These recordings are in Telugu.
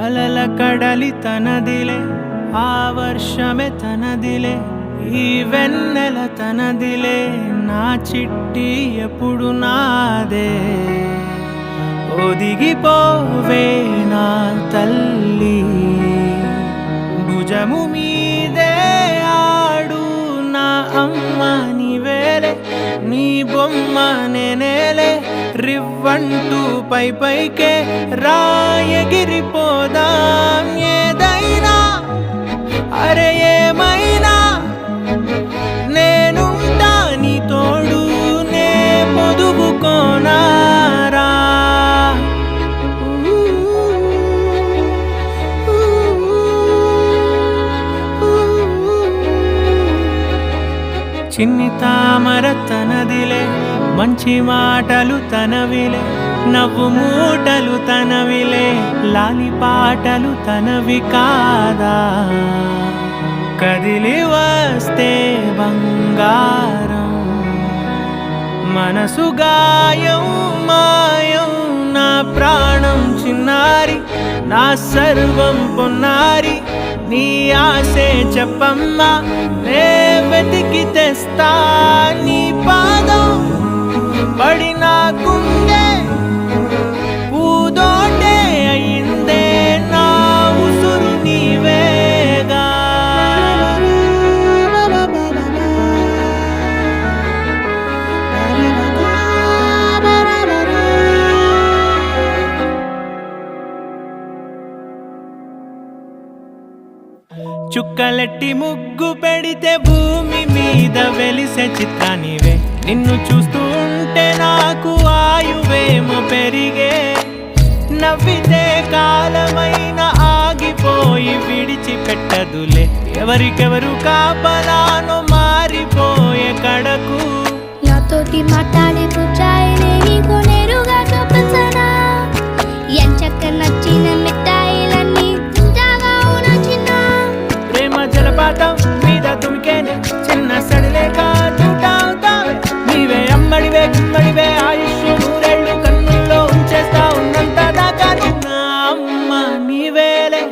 అలల కడలి తనదిలే, ఆ వర్షమే తనదిలే, ఈ వెన్నెల తనదిలే, నా చిట్టి ఎప్పుడు నాదే. ఒదిగిపోవే నా తల్లి, భుజము మీదే ఆడు నా అమ్మ నీవేలే, నీ బొమ్మ నేనేలే, రివ్వంటూ పై పైకే రాయగిరిపోదాం. ఏదైనా అరే ఏమైనా నేనుంటా నీ తోడు, నే పొదుపుకోనారా. చిన్ని తామర తనదిలే, మంచి మాటలు తనవిలే, నవ్వు మూటలు తనవిలే, లాలి పాటలు తనవి కాదా. కదిలి వస్తే బంగారం, మనసు గాయం మాయం, నా ప్రాణం చిన్నారి, నా సర్వం పొన్నారి, నీ ఆశే చెప్పమ్మా, నే వెతికి తెస్తా నీ పాదం. పడిన గుండె పూదోటే అయిందే, నా ఉసురు నీవేగా. చుక్కలెట్టి ముగ్గు పెడితే భూమి మీద వెలిసే చిత్రానివే, నిన్ను చూస్తూ ఉంటే నాకు ఆయువేమో పెరిగే. నవ్వితే కాలమైన ఆగిపోయి విడిచిపెట్టదులే, ఎవరికెవరు కాపలానో మారిపోయే కడకు. నాతోటి మాట్లాడే పుచ్చాయిలే నీకు నేరుగా చూపించనా, ఎంచక్క నచ్చిన మిఠాయిలన్నీ తింటాగా నచ్చిన. ప్రేమ జలపాతం మీద తుమికేనే, చిన్న సడిలేక చూటావుతావే, నీవే అమ్మడివే గుమ్మడివే, ఆయుష్ నూరేళ్ళు కన్నుల్లో ఉంచేస్తా ఉన్నంత దాకా. నా అమ్మ నీవేలే,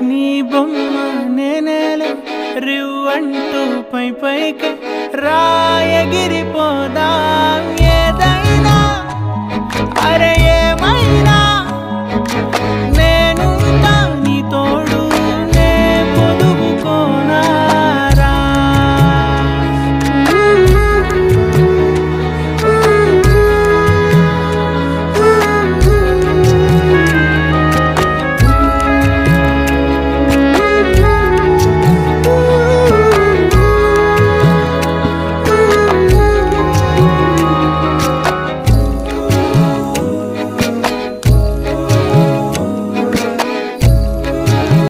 నీ బొమ్మ నేనేలే, రివ్వంటూ పై పైకి రాయగిరిపోదాం. ఏదైనా అరే ఏమైనా